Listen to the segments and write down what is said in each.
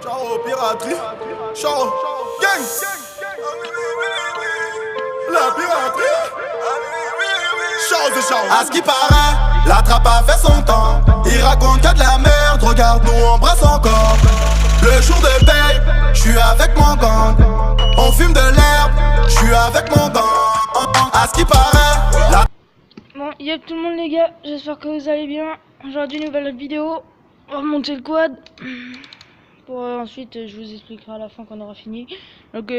Ciao piraterie, ciao gang, la piraterie, ciao c'est ciao. À ce qui paraît, la trappe a fait son temps. Il raconte qu'il y a de la merde, regarde nous on brasse encore. Le jour de paye, je suis avec mon gang. On fume de l'herbe, je suis avec mon gang. À ce qui paraît, la... Bon, y'a tout le monde les gars, j'espère que vous allez bien. Aujourd'hui nouvelle vidéo, on va remonter le quad. Pour ensuite je vous expliquerai à la fin quand on aura fini. Donc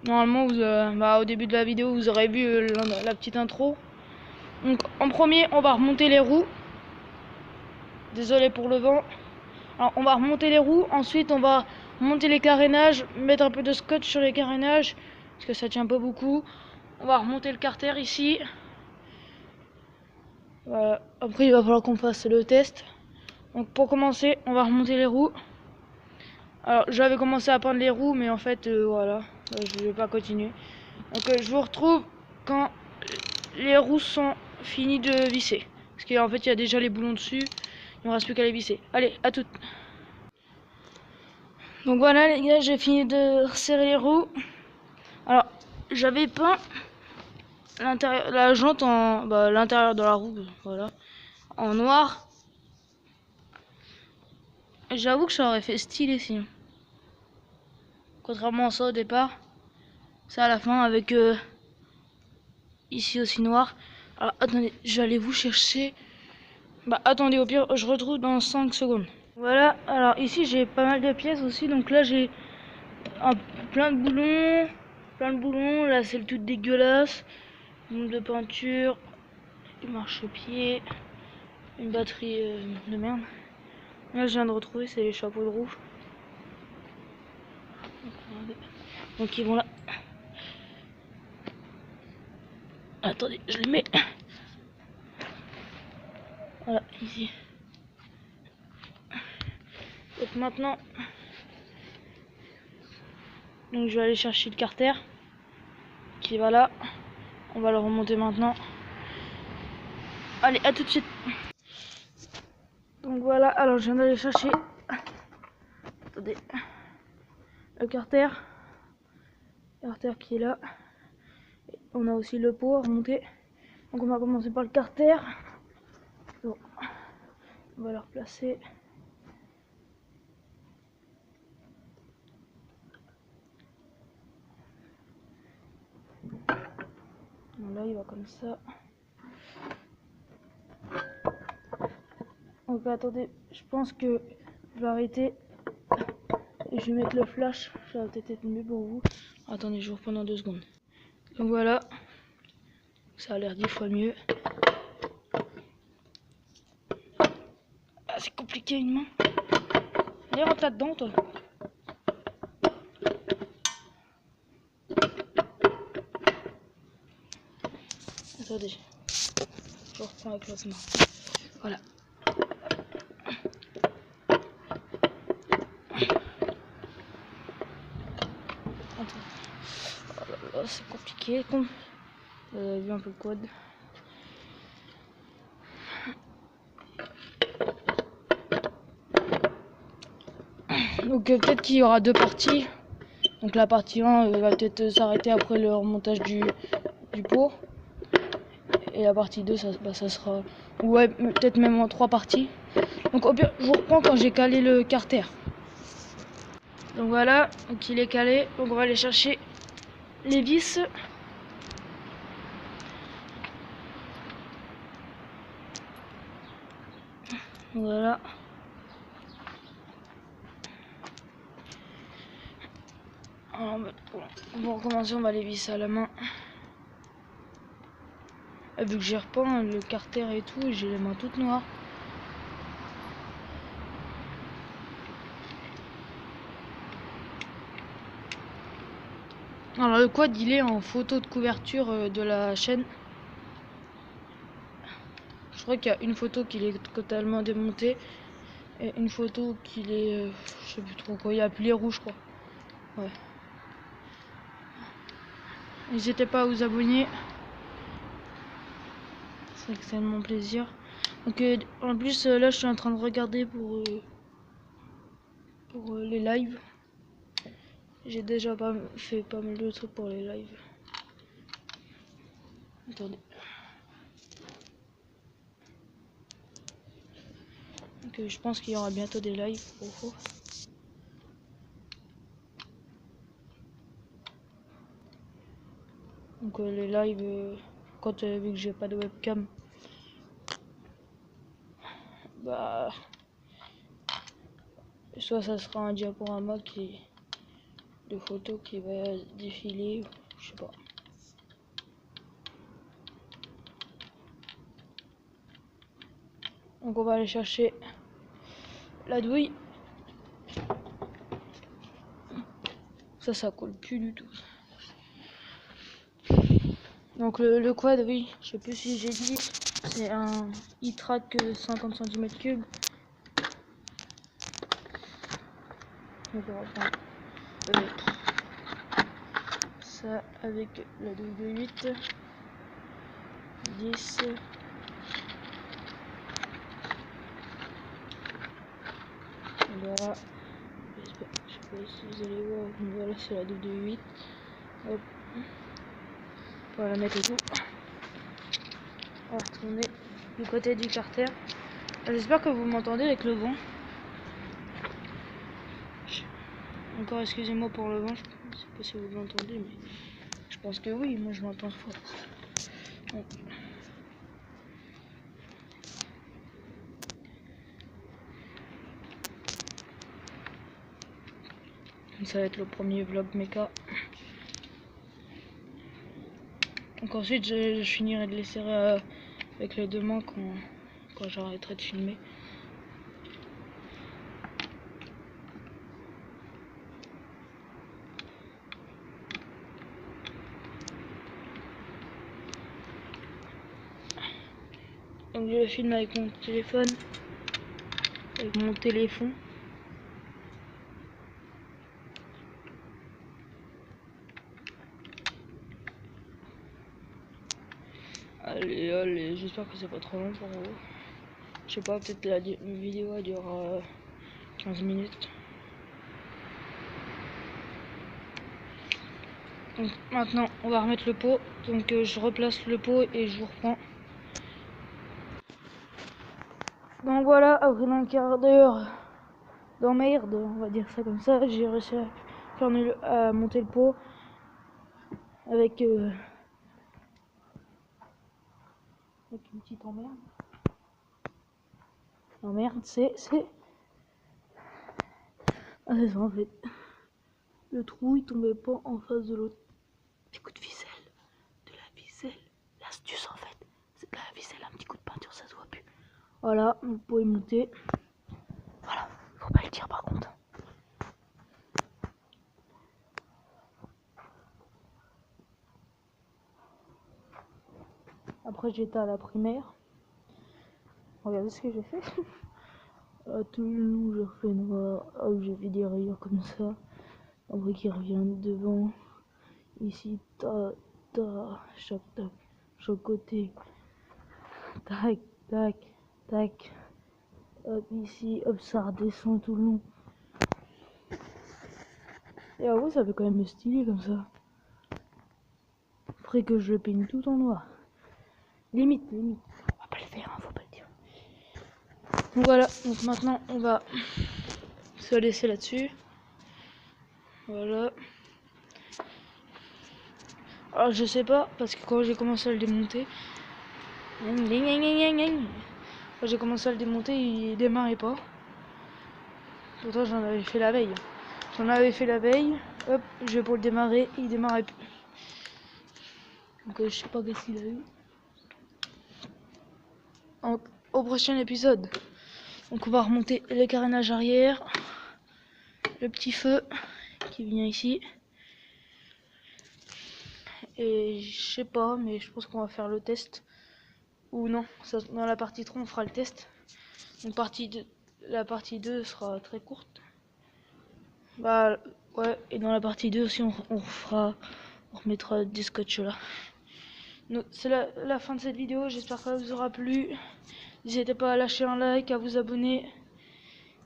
normalement vous, au début de la vidéo vous aurez vu la petite intro. Donc en premier on va remonter les roues. Désolé pour le vent. Alors on va remonter les roues, ensuite on va monter les carénages, mettre un peu de scotch sur les carénages parce que ça tient pas beaucoup. On va remonter le carter ici. Voilà. Après il va falloir qu'on fasse le test. Donc pour commencer on va remonter les roues. Alors j'avais commencé à peindre les roues mais en fait voilà, je vais pas continuer. Donc je vous retrouve quand les roues sont finies de visser. Parce qu'en fait il y a déjà les boulons dessus, il ne reste plus qu'à les visser. Allez, à toutes. Donc voilà les gars, j'ai fini de resserrer les roues. Alors j'avais peint l'intérieur, la jante en l'intérieur de la roue, voilà, en noir. J'avoue que ça aurait fait stylé sinon. Contrairement à ça au départ. Ça à la fin avec ici aussi noir. Alors attendez, je vais aller vous chercher. Attendez, au pire je retrouve dans 5 secondes. Voilà, alors ici j'ai pas mal de pièces aussi. Donc là j'ai plein de boulons. Plein de boulons, là c'est le tout dégueulasse. Une de peinture, une marchepied, une batterie de merde. Là je viens de retrouver, c'est les chapeaux de roue. Donc ils vont là. Attendez, je les mets. Voilà, ici. Donc maintenant, donc je vais aller chercher le carter qui va là. On va le remonter maintenant. Allez, à tout de suite. Donc voilà, alors je viens d'aller chercher. Attendez. Le carter qui est là. On a aussi le pot à remonter. Donc on va commencer par le carter. Bon. On va le replacer. Donc là il va comme ça. Donc attendez, je pense que je vais arrêter. Et je vais mettre le flash. Ça va peut-être être mieux pour vous. Attendez, je vous reprends dans 2 secondes. Donc voilà. Ça a l'air 10 fois mieux. Ah, c'est compliqué une main. Allez, rentre là-dedans, toi. Attendez. Je reprends avec l'autre main. Voilà. Oh là là, c'est compliqué. Vous avez vu un peu le quad. Donc peut-être qu'il y aura 2 parties. Donc la partie 1 va peut-être s'arrêter après le remontage du pot. Et la partie 2 ça sera, ouais, peut-être même en 3 parties. Donc au pire je vous reprends quand j'ai calé le carter. Donc voilà, donc il est calé. Donc on va aller chercher les vis. Voilà. Alors, pour recommencer, on va les visser à la main. Et vu que j'ai repeint le carter et tout, j'ai les mains toutes noires. Alors le quad il est en photo de couverture de la chaîne. Je crois qu'il y a une photo qu'il est totalement démonté et une photo qu'il est je sais plus trop quoi, il y a plus les rouges je crois. Ouais. N'hésitez pas à vous abonner. C'est extrêmement plaisir. Donc en plus là je suis en train de regarder pour pour les lives. J'ai déjà fait pas mal de trucs pour les lives. Attendez. Donc, je pense qu'il y aura bientôt des lives. Donc les lives, quand vu que j'ai pas de webcam, bah soit ça sera un diaporama de photos qui va défiler, je sais pas. Donc on va aller chercher la douille. Ça coule plus du tout. Donc le quad, oui, je sais plus si j'ai dit, c'est un e-track 50 cm3. Donc on va prendre ça avec la douille de 8, 10, voilà. Je sais pas si vous allez voir, voilà, c'est la douille de 8. Hop. On va la mettre et tout. On va retourner du côté du carter. J'espère que vous m'entendez avec le vent. Encore excusez-moi pour le vent, je sais pas si vous l'entendez, mais je pense que oui, moi je m'entends fort. Bon. Ça va être le premier vlog méca. Donc ensuite je finirai de les serrer avec les deux mains quand j'arrêterai de filmer. Donc je filme avec mon téléphone. Allez, j'espère que c'est pas trop long pour vous. Je sais pas, peut-être la vidéo elle durera 15 minutes. Donc maintenant on va remettre le pot. Donc je replace le pot et je vous reprends. Donc voilà, après un quart d'heure d'emmerde, on va dire ça comme ça, j'ai réussi à monter le pot avec une petite emmerde. L'emmerde, c'est ah, c'est ça en fait. Le trou il tombait pas en face de l'autre. Petit coup de ficelle, de la ficelle, l'astuce en fait, c'est de la ficelle, un petit coup de peinture, ça se voit plus. Voilà, le pot est monté. Voilà, faut pas le dire par contre. Après j'étais à la primaire. Regardez ce que j'ai fait. Tout le long je refais noir. J'ai fait des rayures comme ça. Après qui revient devant. Ici, chaque côté. Tac, tac, tac. Hop ici, hop ça redescend tout le long. Et ah ouais, ça fait quand même stylé comme ça. Faudrait que je le peigne tout en noir. Limite. On va pas le faire, hein, faut pas le dire. Donc voilà, donc maintenant on va se laisser là-dessus. Voilà. Alors je sais pas, parce que quand j'ai commencé à le démonter, quand j'ai commencé à le démonter, il démarrait pas. Pourtant j'en avais fait la veille. Hop, je vais pour le démarrer, il démarrait plus. Donc je sais pas qu'est-ce qu'il a eu. Donc, au prochain épisode, donc on va remonter les carénages arrière, le petit feu qui vient ici. Et je sais pas, mais je pense qu'on va faire le test. Ou non, ça, dans la partie 3 on fera le test. Donc la partie 2 sera très courte. Bah ouais, et dans la partie 2 aussi on remettra des scotch là. C'est la fin de cette vidéo, j'espère que ça vous aura plu. N'hésitez pas à lâcher un like, à vous abonner.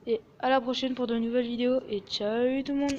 Et à la prochaine pour de nouvelles vidéos. Et ciao tout le monde.